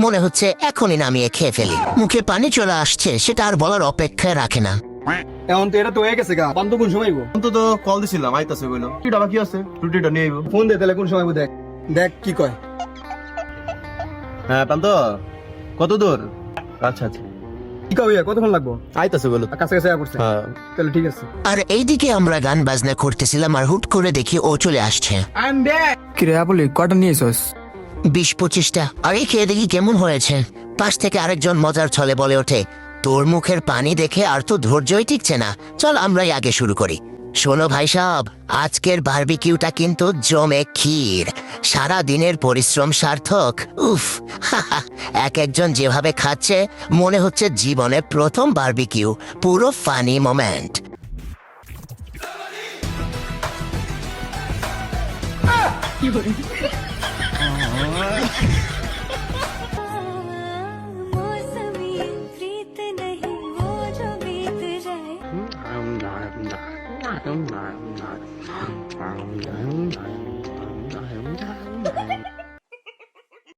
মনে হচ্ছে এখনই নামিয়ে খেয়ে ফেলি। মুখে পানি চলে আসছে, সেটা আর বলার অপেক্ষায় রাখে না। এখন তো এটা তো হয়ে গেছে গা, বান্ধব কোন সময় আইবো? অন্তত কল দিছিলাম আইতাছে বইলো রুটিটা বাকি আছে, রুটিটা নিয়ে আইবো। ফোন দে তাহলে কোন সময় আইবো, দেখ দেখ কি কয়। হ্যাঁ পান্ত, কত দূর? আচ্ছা আচ্ছা, কি কয় ভাইয়া, কতক্ষণ লাগবো? আইতাছে বইলো। কাছাকাছি আয়া পড়ছে, হ্যাঁ তাহলে ঠিক আছে। আর এইদিকে আমরা গান বাজনা করতেছিলাম, আর হুট করে দেখি ও চলে আসছে। কিরে বলি কটা নিয়েছস? 20-25টা। আর এই খেয়ে দেখি কেমন হয়েছে। পাশ থেকে আরেকজন মজার ছলে বলে ওঠে, তোর মুখের পানি দেখে আর তো ধৈর্যই টিকছে না, চল আমরাই আগে শুরু করি। শোনো ভাই সাহেব, আজকের বারবিকিউটা কিন্তু জমে ক্ষীর। সারা দিনের পরিশ্রম সার্থক। উফ, হাহা, এক একজন যেভাবে খাচ্ছে মনে হচ্ছে জীবনে প্রথম বারবিকিউ। পুরো ফানি মোমেন্ট। मौसमी प्रीत नहीं वो जो बीत जाए।